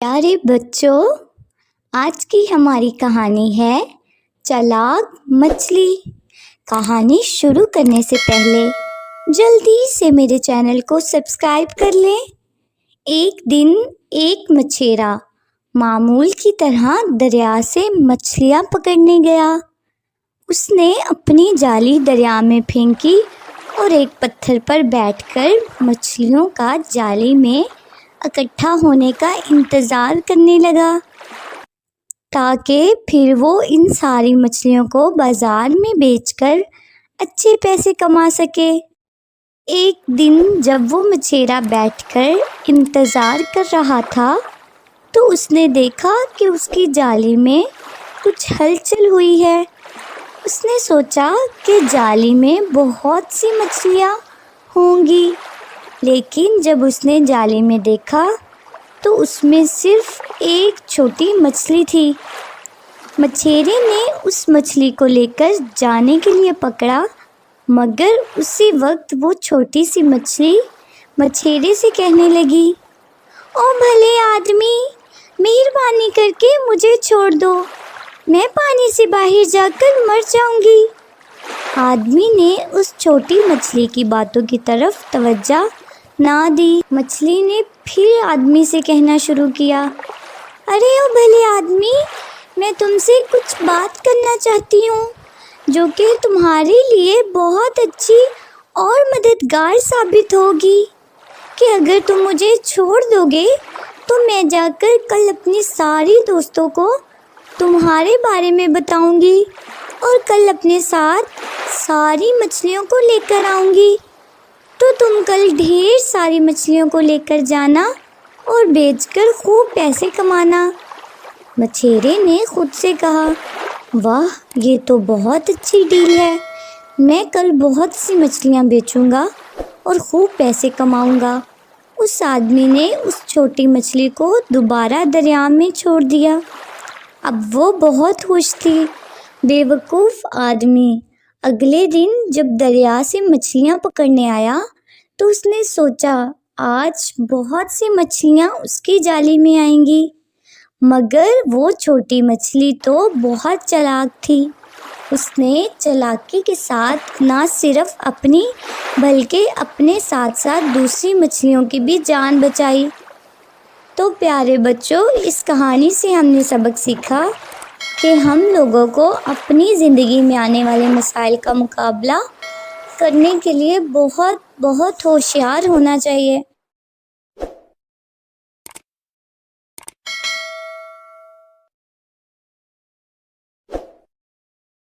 پیارے بچوں، آج کی ہماری کہانی ہے چالاک مچھلی۔ کہانی شروع کرنے سے پہلے جلدی سے میرے چینل کو سبسکرائب کر لیں۔ ایک دن ایک مچھیرا معمول کی طرح دریا سے مچھلیاں پکڑنے گیا۔ اس نے اپنی جالی دریا میں پھینکی اور ایک پتھر پر بیٹھ کر مچھلیوں کا جالی میں اکٹھا ہونے کا انتظار کرنے لگا تاکہ پھر وہ ان ساری مچھلیوں کو بازار میں بیچ کر اچھے پیسے کما سکے۔ ایک دن جب وہ مچھیرا بیٹھ کر انتظار کر رہا تھا تو اس نے دیکھا کہ اس کی جالی میں کچھ ہلچل ہوئی ہے۔ اس نے سوچا کہ جالی میں بہت سی مچھلیاں ہوں گی، لیکن جب اس نے جالی میں دیکھا تو اس میں صرف ایک چھوٹی مچھلی تھی۔ مچھیرے نے اس مچھلی کو لے کر جانے کے لیے پکڑا، مگر اسی وقت وہ چھوٹی سی مچھلی مچھیرے سے کہنے لگی، او بھلے آدمی، مہربانی کر کے مجھے چھوڑ دو، میں پانی سے باہر جا کر مر جاؤں گی۔ آدمی نے اس چھوٹی مچھلی کی باتوں کی طرف توجہ نہ دی۔ مچھلی نے پھر آدمی سے کہنا شروع کیا، ارے او بھلے آدمی، میں تم سے کچھ بات کرنا چاہتی ہوں جو کہ تمہارے لیے بہت اچھی اور مددگار ثابت ہوگی کہ اگر تم مجھے چھوڑ دو گے تو میں جا کر کل اپنی ساری دوستوں کو تمہارے بارے میں بتاؤں گی اور کل اپنے ساتھ ساری مچھلیوں کو لے کر آؤں گی، تو تم کل ڈھیر ساری مچھلیوں کو لے کر جانا اور بیچ کر خوب پیسے کمانا۔ مچھیرے نے خود سے کہا، واہ، یہ تو بہت اچھی ڈیل ہے، میں کل بہت سی مچھلیاں بیچوں گا اور خوب پیسے کماؤں گا۔ اس آدمی نے اس چھوٹی مچھلی کو دوبارہ دریا میں چھوڑ دیا۔ اب وہ بہت خوش تھی۔ بے وقوف آدمی اگلے دن جب دریا سے مچھلیاں پکڑنے آیا تو اس نے سوچا آج بہت سی مچھلیاں اس کی جالی میں آئیں گی، مگر وہ چھوٹی مچھلی تو بہت چالاک تھی۔ اس نے چالاکی کے ساتھ نہ صرف اپنی بلکہ اپنے ساتھ ساتھ دوسری مچھلیوں کی بھی جان بچائی۔ تو پیارے بچوں، اس کہانی سے ہم نے سبق سیکھا کہ ہم لوگوں کو اپنی زندگی میں آنے والے مسائل کا مقابلہ کرنے کے لیے بہت ہوشیار ہونا چاہیے۔